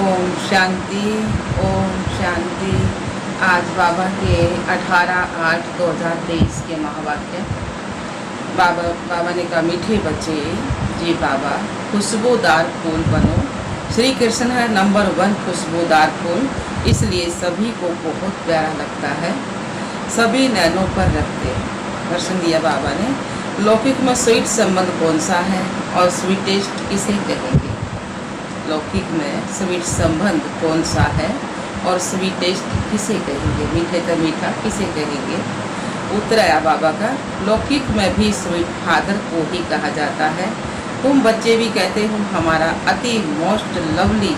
ओम शांति। ओम शांति। आज बाबा के 18/8/2023 के महावाक्य। बाबा ने कहा, मीठे बच्चे जी बाबा, खुशबूदार फूल बनो। श्री कृष्ण है नंबर 1 खुशबूदार फूल, इसलिए सभी को बहुत प्यारा लगता है, सभी नैनों पर रखते। दर्शन दिया बाबा ने। लौकिक में स्वीट संबंध कौन सा है और स्वीटेस्ट किसे कहेंगे? लौकिक में स्वीट संबंध कौन सा है और स्वीटेस्ट किसे कहेंगे? मीठे का मीठा किसे कहेंगे? उत्तर आया बाबा का, लौकिक में भी स्वीट फादर को ही कहा जाता है। तुम बच्चे भी कहते हो हमारा अति मोस्ट लवली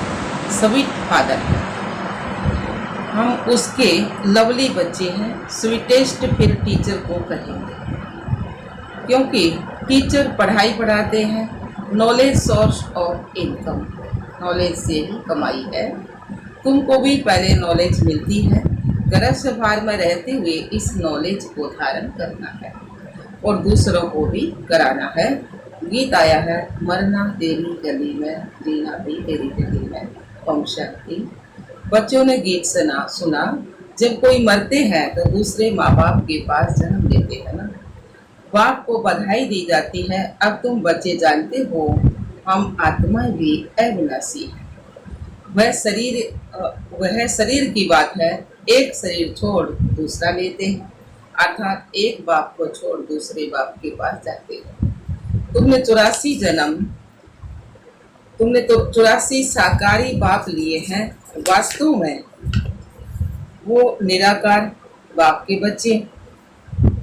स्वीट फादर है, हम उसके लवली बच्चे हैं। स्वीटेस्ट फिर टीचर को कहेंगे, क्योंकि टीचर पढ़ाई पढ़ाते हैं। Knowledge source of income, knowledge से ही कमाई है। तुमको भी पहले नॉलेज मिलती है, गृहस्थ भार में रहते हुए इस नॉलेज को धारण करना है और दूसरों को भी कराना है। गीत आया है, मरना तेरी गली में, जीना भी तेरी गली में। ओम शांति। बच्चों ने गीत सुना। जब कोई मरते हैं तो दूसरे माँ बाप के पास जन्म लेते हैं ना, बाप को बधाई दी जाती है। अब तुम बच्चे जानते हो हम आत्माएं भी अविनाशी है। वह शरीर की बात है, एक शरीर छोड़ दूसरा लेते हैं, अर्थात एक बाप को छोड़ दूसरे बाप के पास जाते हैं। तुमने 84 साकारी बाप लिए हैं, वास्तव में वो निराकार बाप के बच्चे।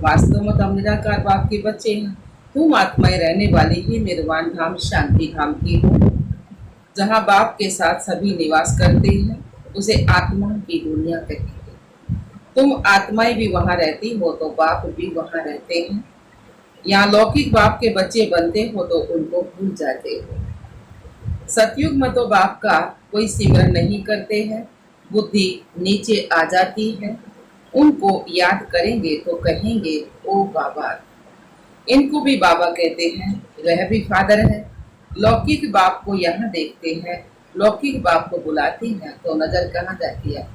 वास्तव में तुम निराकार बाप के बच्चे हैं। तुम आत्माएं रहने वाली ही निर्वाण धाम शांति धाम की हो, जहाँ बाप के साथ सभी निवास करते हैं, उसे आत्माओं की दुनिया कहेंगे। तुम आत्माएं भी वहाँ रहती हो तो बाप भी वहाँ रहते हैं। यहाँ लौकिक बाप के बच्चे बनते हो तो उनको भूल जाते हो। सतयुग में तो बाप का कोई सिमरन नहीं करते हैं, बुद्धि नीचे आ जाती है। उनको याद करेंगे तो कहेंगे ओ बाबा। इनको भी बाबा कहते हैं, वह भी फादर है। लौकिक बाप को यहाँ देखते हैं, लौकिक बाप को बुलाते हैं तो नजर कहाँ जाती है?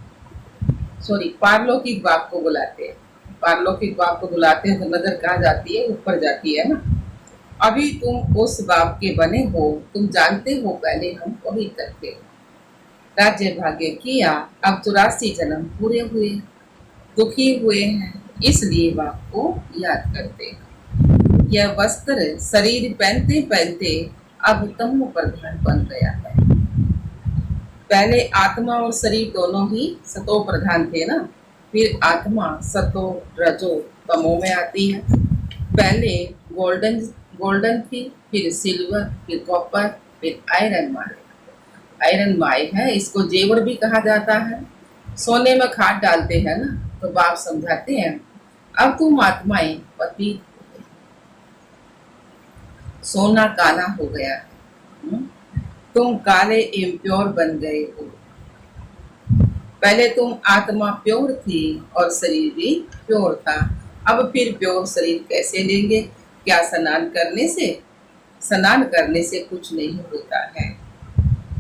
पारलौकिक बाप को बुलाते हैं। पारलौकिक बाप को बुलाते हैं तो नजर कहाँ जाती है? ऊपर जाती है ना। अभी तुम उस बाप के बने हो, तुम जानते हो पहले हम वही करते। राज्य भाग्य किया, अब 84 जन्म पूरे हुए, दुखी हुए हैं, इसलिए बाप को याद करते हैं। यह वस्त्र शरीर पहनते पहनते अब तमो प्रधान बन गया है। पहले आत्मा और शरीर दोनों ही सतो प्रधान थे ना, फिर आत्मा सतो रजो तमो में आती है। पहले गोल्डन थी, फिर सिल्वर, फिर कॉपर, फिर आयरन माए। आयरन माए है, इसको जेवर भी कहा जाता है। सोने में खाद डालते हैं ना, तो बाप समझाते हैं अब तुम आत्माएं पति सोना काला हो गया है, तुम काले इम्प्योर बन गए हो। पहले तुम आत्मा प्योर थी और शरीर भी प्योर था, अब फिर प्योर शरीर कैसे लेंगे? क्या स्नान करने से? स्नान करने से कुछ नहीं होता है।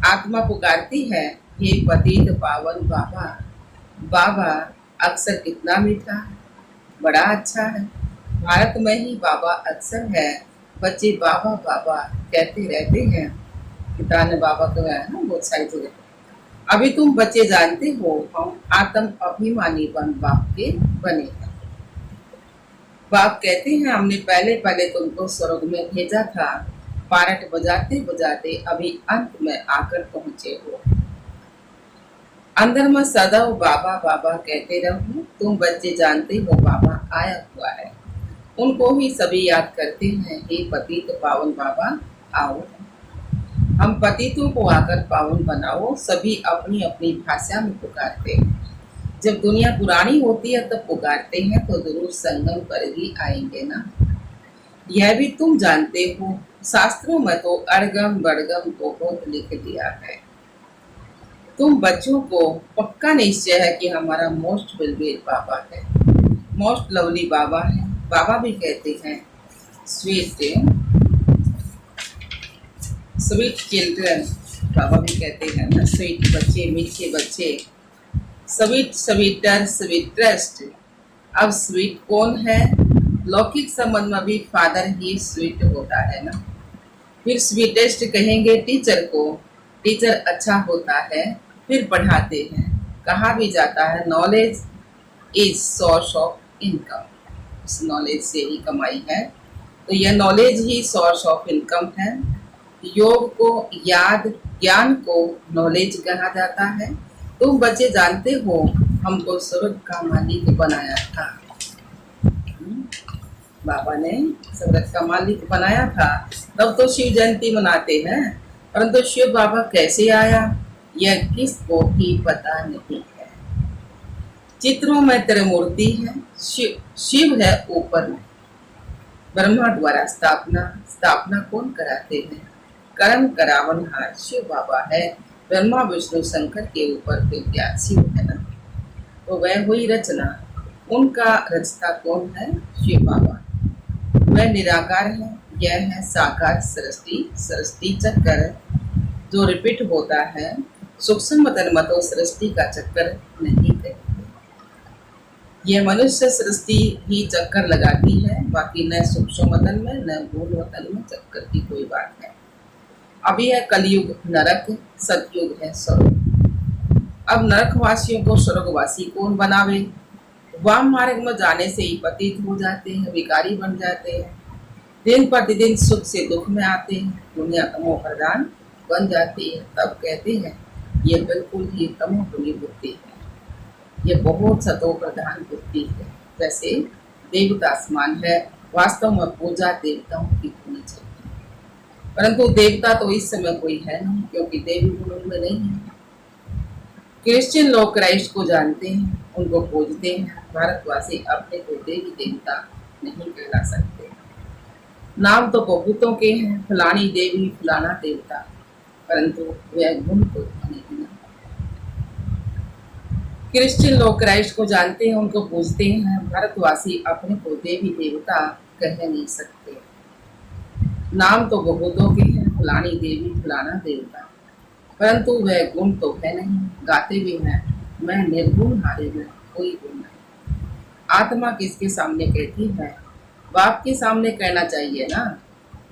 आत्मा पुकारती है, हे पतित पावन बाबा। बाबा अक्सर कितना मीठा है, बड़ा अच्छा है। भारत में ही बाबा अक्सर है, बच्चे बाबा बाबा कहते रहते हैं। पिता ने बाबा को है ना बहुत सारी जगह। अभी तुम बच्चे जानते हो हम आत्म अभिमानी बाप के बने हैं। बाप कहते हैं हमने पहले तुमको स्वर्ग में भेजा था, पारट बजाते बजाते अभी अंत में आकर पहुंचे हो। अंदर में सदैव बाबा बाबा कहते रहो। तुम बच्चे जानते हो बाबा आया हुआ है, उनको ही सभी याद करते हैं, हे पतित पावन बाबा आओ। हम पतितों को आकर पावन बनाओ। सभी अपनी अपनी भाषा में पुकारते हैं। जब दुनिया पुरानी होती है तब पुकारते हैं तो जरूर संगम पर ही आएंगे ना। यह भी तुम जानते हो, शास्त्रों में तो अड़गम बड़गम को बहुत लिख दिया है। तुम बच्चों को पक्का निश्चय है कि हमारा मोस्ट बेलवेट बाबा है, मोस्ट लवली बाबा है। बाबा भी कहते हैं स्वीट चिल्ड्रन, बाबा भी कहते हैं ना, स्वीट बच्चे, मीठे बच्चे, स्वीट स्वीटर स्वीटेस्ट। अब स्वीट कौन है? लौकिक संबंध में भी फादर ही स्वीट होता है ना। फिर स्वीटेस्ट कहेंगे टीचर को, टीचर अच्छा होता है। फिर पढ़ाते हैं, कहा भी जाता है knowledge is source of income, इस नॉलेज से ही कमाई है। तो यह knowledge he source of income है। योग को, याद, ज्ञान को नॉलेज कहा जाता है। तुम बच्चे जानते हो हमको स्वर्ग का मालिक बनाया था। बाबा ने स्वर्ग का मालिक बनाया था, तब तो शिव जयंती मनाते हैं। परंतु शिव बाबा कैसे आया यह किसको भी पता नहीं है। चित्रों में त्रिमूर्ति है, शिव है ऊपर में। ब्रह्मा द्वारा स्थापना कौन कराते हैं? कर्म करावनहार शिव बाबा है। ब्रह्मा विष्णु शंकर के ऊपर फिर क्या शिव है ना। तो वह हुई रचना, उनका रचता कौन है? शिव बाबा। वह निराकार है, यह है साकार सृष्टि। सृष्टि चक्कर जो रिपीट होता है, सूक्ष्म मतन मतो सृष्टि का चक्कर नहीं कहते। यह मनुष्य सृष्टि ही चक्कर लगाती है, बाकी न सूक्ष्म मतन में न गूढ़ मतन में चक्कर की कोई बात है। अभी है कलयुग नरक, सतयुग है स्वर्ग। अब नरकवासियों को स्वर्गवासी कौन बनावे? वाम मार्ग में जाने से ही पतित हो जाते हैं, विकारी बन जाते हैं, दिन प्रतिदिन सुख से दुख में आते हैं, दुनिया तमो प्रधान बन जाती है। तब कहते हैं ये बिल्कुल ही तमोगुणी बुद्धि है, ये बहुत सतो प्रधान बुद्धि है। जैसे देवता समान है, वास्तव में पूजा देवताओं की होनी चाहिए। परंतु देवता तो इस समय कोई है नहीं, क्योंकि देवी गुण उनमें नहीं है। क्रिश्चियन लोग क्राइस्ट को जानते हैं, उनको पूजते हैं। भारतवासी अपने को देवी देवता नहीं कहला सकते। नाम तो बहुतों के हैं, फलानी देवी फलाना देवता, परंतु वह गुण तो नहीं है। क्रिश्चियन लोग क्राइस्ट को जानते हैं, उनको पूजते हैं। भारतवासी अपने को देवी देवता कह नहीं सकते। नाम तो बहुतों के हैं, फलानी देवी फलाना देवता, परंतु वह गुण तो है नहीं। गाते भी हैं मैं निर्गुण हारे में कोई गुण नहीं। आत्मा किसके सामने कहती है? बाप के सामने कहना चाहिए ना।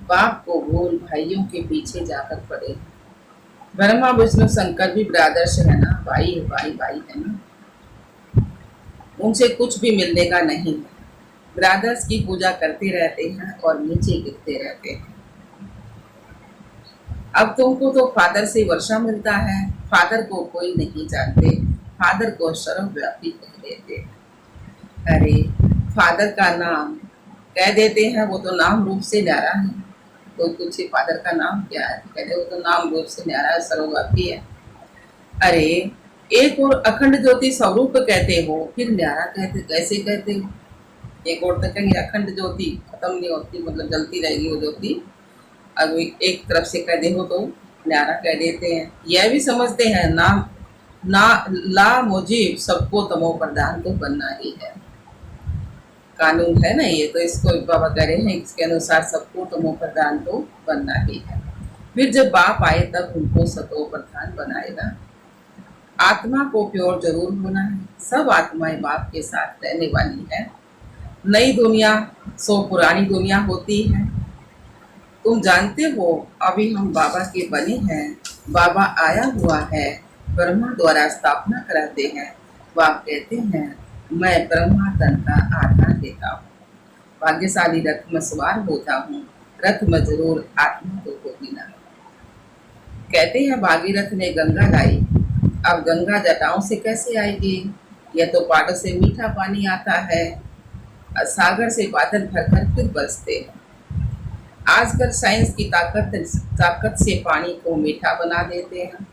बाप को भूल भाइयों के पीछे जाकर पड़े। ब्रह्मा विष्णु शंकर भी ब्रदर्स है ना, भाई भाई भाई है ना, उनसे कुछ भी मिलने का नहीं है। ब्रदर्स की पूजा करते रहते हैं और नीचे गिरते रहते हैं। अब तुमको तो फादर से वर्षा मिलता है, फादर को कोई नहीं जानते, फादर को सर्वव्यापी कह देते हैं। अरे फादर का नाम कह देते हैं, वो तो नाम रूप से न्यारा है। तो कुछ फादर का नाम क्या है? कहते वो तो नाम रूप से न्यारा है, सर्वव्यापी है। अरे एक और अखंड ज्योति स्वरूप कहते हो, फिर न्यारा कहते कैसे कहते हो? एक और तो कहेंगे अखंड ज्योति खत्म नहीं होती, मतलब जलती रहेगी वो ज्योति। अब एक तरफ से कह दे हो तो न्यारा कह देते हैं। यह भी समझते हैं नाम ना ला मुजीब सबको तमो प्रधान तो बनना ही है, कानून है ना ये। तो इसको बाबा कह रहे हैं, इसके अनुसार सबको तमो प्रधान तो बनना ही है। फिर जब बाप आए तब उनको सतो प्रधान बनाएगा। आत्मा को प्योर जरूर होना है। सब आत्माएं बाप के साथ रहने वाली है। नई दुनिया सो पुरानी दुनिया होती है। तुम जानते हो अभी हम बाबा के बने हैं, बाबा आया हुआ है, ब्रह्मा द्वारा स्थापना कराते हैं। बाप कहते हैं मैं ब्रह्मा तन का आधार देता हूँ, भाग्यशाली रथ में सवार होता हूँ, रथ में जरूर आत्मा तो होगी ना। कहते हैं भागीरथ ने गंगा लाई, अब गंगा जटाओं से कैसे आएगी? यह तो पहाड़ों से मीठा पानी आता है, सागर से बादल भरकर फिर बरसते हैं। आजकल साइंस की ताकत से पानी को मीठा बना देते हैं।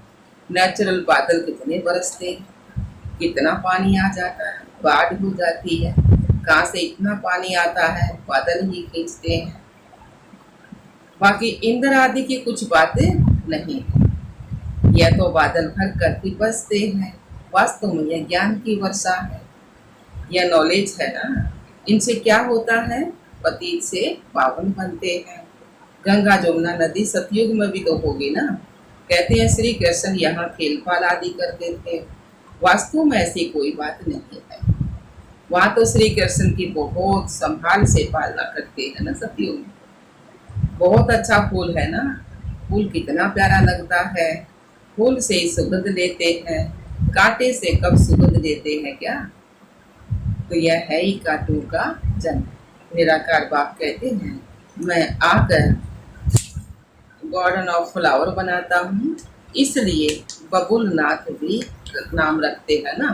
नेचुरल बादल कितने बरसते हैं, कितना पानी आ जाता है, बाढ़ हो जाती है। कहाँ से इतना पानी आता है? बादल ही खींचते हैं। बाकी इंद्र आदि की कुछ बातें नहीं, यह तो बादल भर कर ही बसते हैं। वास्तव में यह ज्ञान की वर्षा है, यह नॉलेज है ना। इनसे क्या होता है? पतित से पावन बनते हैं। गंगा जमुना नदी सतयुग में भी तो होगी ना। कहते हैं श्री कृष्ण यहाँ खेल पाल आदि करते थे। वास्तव में ऐसी कोई बात नहीं है। वहां तो श्री कृष्ण की बहुत संभाल से पालना करते हैं ना सतियों में। बहुत अच्छा फूल है ना, फूल कितना प्यारा लगता है। फूल से ही सुगंध लेते हैं, कांटे से कब सुगंध लेते हैं क्या। तो यह है ही कांटों का जन्म। निराकार बाप कहते हैं मैं आकर गार्डन ऑफ फ्लावर बनाता हूँ, इसलिए बबुल नाथ भी नाम रखते हैं ना।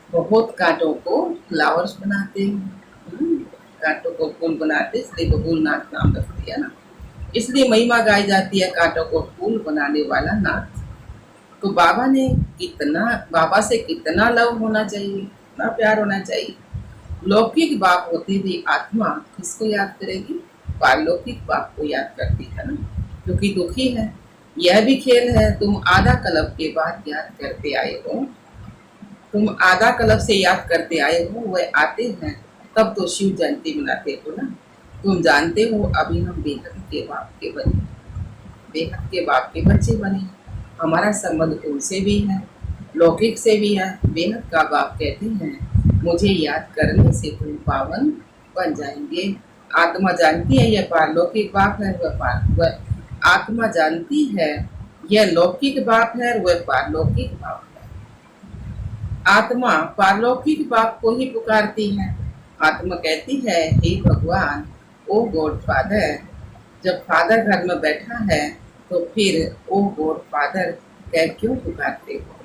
बहुत कांटों को फ्लावर्स बनाते हैं, कांटों को फूल बनाते, इसलिए बबुल नाथ नाम रखते हैं ना। इसलिए महिमा गाई जाती है कांटों को फूल बनाने वाला नाथ। तो बाबा से कितना लव होना चाहिए, कितना प्यार होना चाहिए। लौकिक बाप होती हुई आत्मा किसको याद करेगी? पारलौकिक बाप को याद करती है ना, क्योंकि दुखी है। यह भी खेल है, तुम आधा कल्प के बाद याद करते आए हो। तुम आधा कल्प से याद करते आए हो, वह आते हैं तब तो शिव जयंती मनाते हो ना। तुम जानते हो अभी हम बेहद के बाप के बने, बेहद के बाप के बच्चे बने। हमारा संबंध उनसे भी है, लौकिक से भी है। बेहद का बाप कहते हैं मुझे याद करने से तुम पावन बन जाएंगे। आत्मा जानती है यह पारलौकिक बाप है, वह आत्मा जानती है यह लौकिक बाप है, वह पारलौकिक बाप है। आत्मा पारलौकिक बाप को ही पुकारती है। आत्मा कहती है हे भगवान, ओ गॉड फादर। जब फादर घर में बैठा है तो फिर ओ गॉड फादर कह क्यों पुकारते हो?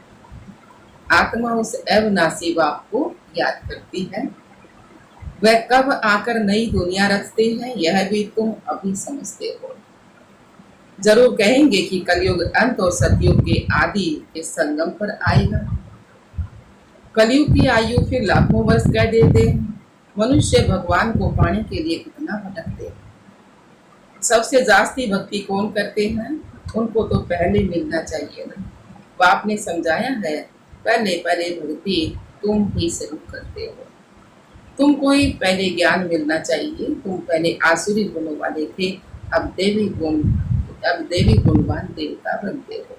आत्मा उस अविनाशी बाप को याद करती है। वह कब आकर नई दुनिया रचते हैं यह भी तुम अभी समझते हो। जरूर कहेंगे कि कलयुग अंत और सतयुग के आदि के संगम पर आएगा। कलयुग की आयु फिर लाखों वर्ष कह देते हैं। मनुष्य भगवान को पाने के लिए कितना भटकते हैं। सबसे जास्ती भक्ति कौन करते हैं? उनको तो पहले मिलना चाहिए ना। बाप ने समझाया है पहले पहले भक्ति तुम ही शुरू करते हो। तुमको ही पहले ज्ञान मिलना चाहिए। तुम पहले आसुरी गुणों वाले थे, अब देवी गुणवान देवता बनते हो।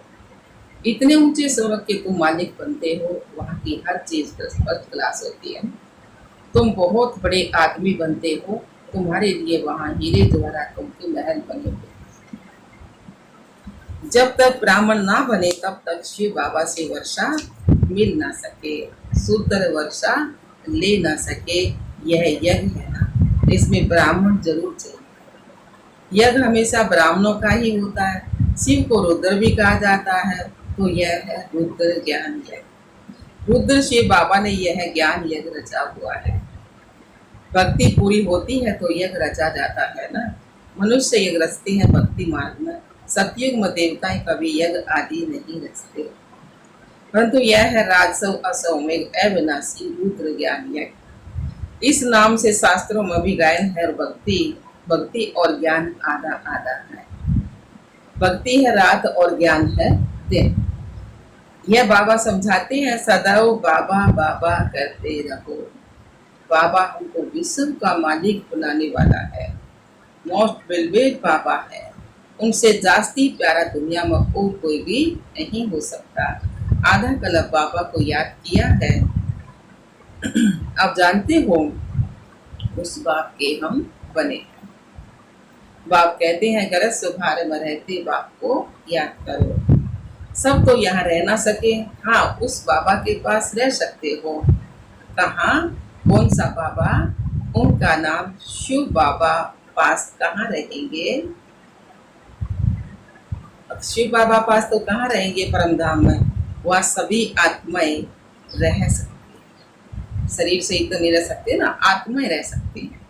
इतने ऊंचे स्वर्ग के तुम मालिक बनते हो, वहाँ की हर चीज फर्स्ट क्लास होती है। तुम बहुत बड़े आदमी बनते हो, तुम्हारे लिए वहाँ हीरे जवाहरात के महल बने हुए। जब तक ब्राह्मण ना बने तब तक शिव बाबा से वर्षा मिल ना सके, शुद्ध वर्षा ले ना सके। यह यज्ञ है ना, इसमें ब्राह्मण जरूर चाहिए। यज्ञ हमेशा ब्राह्मणों का ही होता है। शिव को रुद्र भी कहा जाता है, तो यह है रुद्र ज्ञान यज्ञ। रुद्र शिव बाबा ने यह ज्ञान यज्ञ रचा हुआ है। भक्ति पूरी होती है तो यज्ञ रचा जाता है ना। मनुष्य यज्ञ रचते हैं भक्ति मार्ग में। सतयुग में देवताएं कभी यज्ञ आदि नहीं रचते, परंतु यह है राजसव असौमेघ अविनाशी रुद्र ज्ञान यज्ञ। इस नाम से शास्त्रों में भी गायन है। भक्ति और ज्ञान आधा आधा है। भक्ति है रात और ज्ञान है दिन। यह बाबा समझाते हैं सदैव बाबा बाबा करते रहो। बाबा हमको विश्व का मालिक बनाने वाला है। मोस्ट वेलवेट बाबा है। उनसे जास्ती प्यारा दुनिया में और कोई भी नहीं हो सकता। आधा कल्प बाबा को याद किया है। अब जानते हो उस बाप के हम बने। बाप कहते हैं गरज सुधार में रहते बाप को याद करो। सब तो यहाँ रह ना सके, हाँ उस बाबा के पास रह सकते हो। कहाँ? कौन सा बाबा? उनका नाम शिव बाबा। पास कहाँ रहेंगे? शिव बाबा पास तो कहाँ रहेंगे? परमधाम में। वह सभी आत्माएं रह सकती, शरीर से ही तो नहीं रह सकते ना, आत्माएं रह सकती हैं।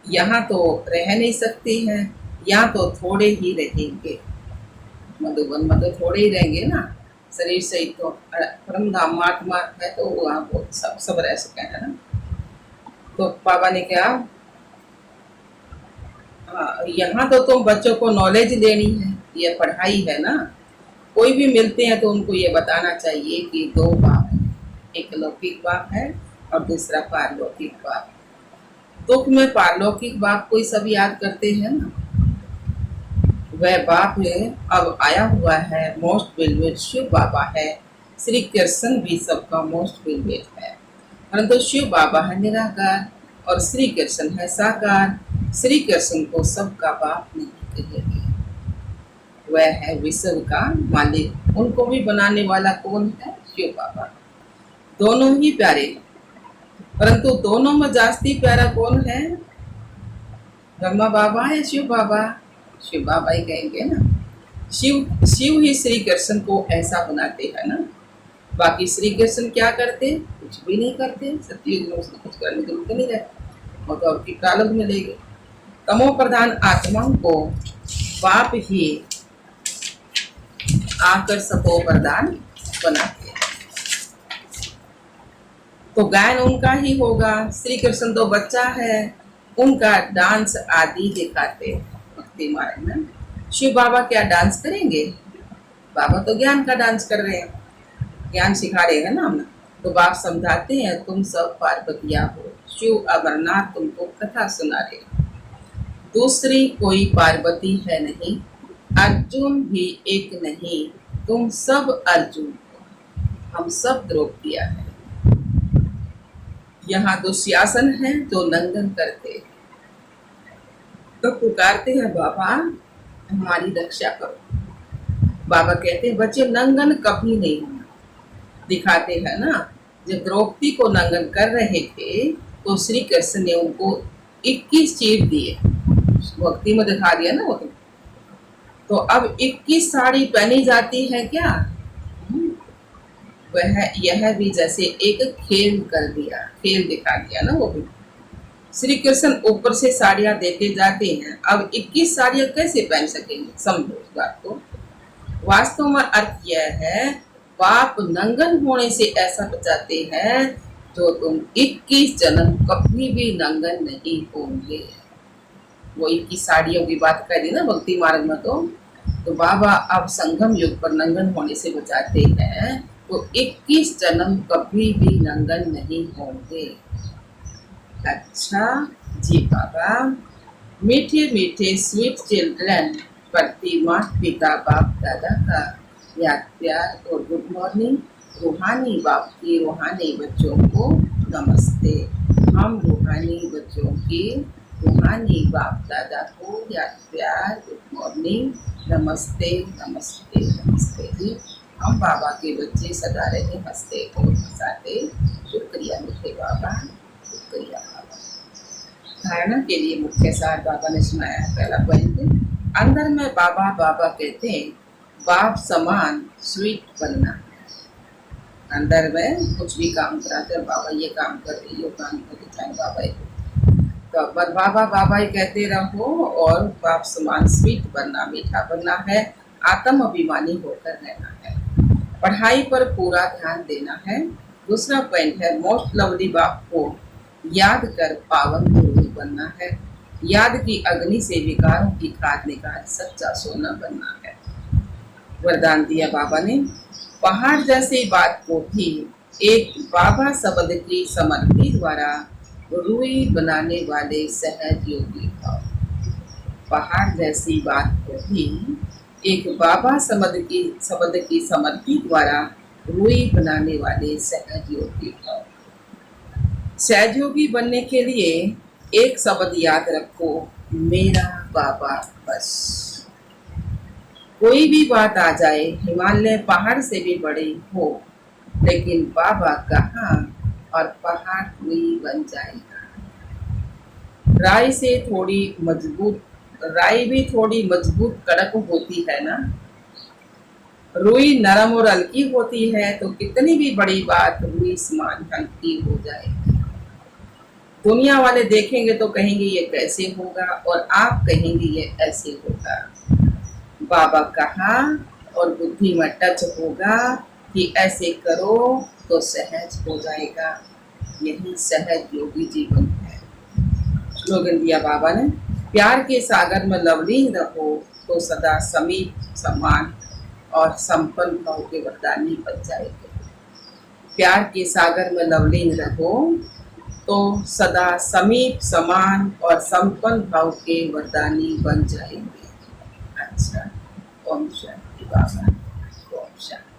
यहाँ तो रह नहीं सकती हैं, यहाँ तो थोड़े ही रहेंगे। मधुबन में तो थोड़े ही रहेंगे ना, शरीर से ही तो। परमधाम आत्मा है तो वहाँ बहुत सब रह सके है ना। तो बाबा ने क्या, यहाँ तो तुम बच्चों को नॉलेज देनी है, ये पढ़ाई है ना। कोई भी मिलते हैं तो उनको ये बताना चाहिए कि दो बाप है, एक लौकिक बाप है और दूसरा पारलौकिक बाप। दुख में पारलौकिक बाप को ही सब याद करते हैं ना। वह बाप अब आया हुआ है, मोस्ट वेलवेट शिव बाबा है। श्री कृष्ण भी सबका मोस्ट वेलवेट है, परंतु शिव बाबा है निराकार और श्री कृष्ण है साकार। श्री कृष्ण को सबका बाप नहीं कहेंगे, वह है विश्व का मालिक। उनको भी बनाने वाला कौन है? शिव बाबा। दोनों ही प्यारे, परंतु दोनों में जास्ती प्यारा कौन है? ब्रह्मा बाबा है शिव बाबा? शिव बाबा ही कहेंगे ना। शिव शिव ही श्री कृष्ण को ऐसा बनाते हैं ना। बाकी श्री कृष्ण क्या करते? कुछ भी नहीं करते। सत्युग में उसको कुछ करने की जरूरत नहीं रहती, वो तो आपकी प्रारब्ध में लेंगे। तमो प्रधान आत्माओं को बाप ही आकर सतो प्रदान बनाते हैं, तो गायन उनका ही होगा। श्री कृष्ण तो बच्चा है, उनका डांस आदि दिखाते भक्ति मार्ग में। शिव बाबा क्या डांस करेंगे? बाबा तो ज्ञान का डांस कर रहे हैं, ज्ञान सिखा रहे हैं ना हम। तो बाप समझाते हैं, तुम सब पार्वतिया हो, शिव अमरनाथ तुमको कथा सुना रहे। दूसरी कोई पार्वती है नहीं, अर्जुन भी एक नहीं, तुम सब अर्जुन हो, हम सब द्रौपदिया है। यहाँ दुशासन है जो नंगन करते हैं, तो पुकारते हैं बाबा हमारी रक्षा करो। बाबा कहते हैं बच्चे नंगन कभी नहीं होना। दिखाते हैं ना, जब द्रौपदी को नंगन कर रहे थे तो श्री कृष्ण ने उनको 21 चीर दिए, भक्ति में दिखा दिया ना वो। तो अब 21 साड़ी पहनी जाती है क्या? वह यह भी जैसे एक खेल कर दिया, खेल दिखा दिया ना वो भी। श्री कृष्ण ऊपर से साड़ियां देते जाते हैं, अब 21 साड़ियां कैसे पहन सकेंगे? समझो इस बात को। वास्तव में अर्थ यह है, बाप नंगन होने से ऐसा बचाते हैं जो तुम 21 जन्म कभी भी नंगन नहीं होंगे। वो 21 साड़ियों की बात कर दी ना भक्ति मार्ग में। तो बाबा अब संगम युग पर नंगन होने से बचाते हैं, तो 21 जन्म कभी भी नंगन नहीं होंगे। अच्छा जी बाबा, मीठे मीठे स्वीट चिल्ड्रन प्रति माता पिता बाप दादा का याद प्यार और गुड मॉर्निंग। रूहानी बाप की रूहानी बच्चों को नमस्ते। हम रूहानी बच्चों की रूहानी बाप दादा को याद प्यार गुड मॉर्निंग, नमस्ते नमस्ते नमस्ते जी। हम बाबा के बच्चे सदा रहे हंसते और हंसाते। शुक्रिया मीठे बाबा, शुक्रिया बाबा। धारणा के लिए मुख्य सार बाबा ने सुनाया है। पहला पॉइंट, अंदर में बाबा बाबा कहते हैं, बाप समान स्वीट बनना है। अंदर में कुछ भी काम कराते हैं, बाबा ये काम कर रही, ये काम कर चाहे बाबा ही। तो पर बाबा बाबा ही कहते रहो और बाप समान स्वीट बनना, मीठा बनना है। आत्म अभिमानी होकर रहना है। पढ़ाई पर पूरा ध्यान देना है। दूसरा पॉइंट है, मोस्ट लवली बाप को याद कर पावन गुरु बनना है। याद की अग्नि से विकारों की खाद निकाल सच्चा सोना बनना है। वरदान दिया बाबा ने, पहाड़ जैसी बात को भी एक बाबा शब्द की समर्पि द्वारा रूई बनाने वाले सहज योगी भाव। पहाड़ जैसी बात को भी एक बाबा शब्द की समर्पि द्वारा रूई बनाने वाले सहज योगी भाव। सहज योगी बनने के लिए एक शब्द याद रखो, मेरा बाबा बस। कोई भी बात आ जाए, हिमालय पहाड़ से भी बड़े हो, लेकिन बाबा कहाँ और पहाड़ रूई बन जाएगा। राई से थोड़ी मजबूत, राई भी थोड़ी मजबूत कड़क होती है ना। रूई नरम और हल्की होती है, तो कितनी भी बड़ी बात रूई समान हल्की हो जाएगी। दुनिया वाले देखेंगे तो कहेंगे ये कैसे होगा, और आप कहेंगे ये ऐसे होगा। बाबा कहा और बुद्धि में टच होगा कि ऐसे करो तो सहज हो जाएगा। यही सहज योगी जीवन है। स्लोगन दिया बाबा ने, प्यार के सागर में लवलीन रहो तो सदा समीप समान और संपन्न भाव के वरदानी बन जाएंगे। प्यार के सागर में लवलीन रहो तो सदा समीप समान और संपन्न भाव के वरदानी बन जाएंगे। नमस्कार. ओम शांती बाबा. ओम शांती.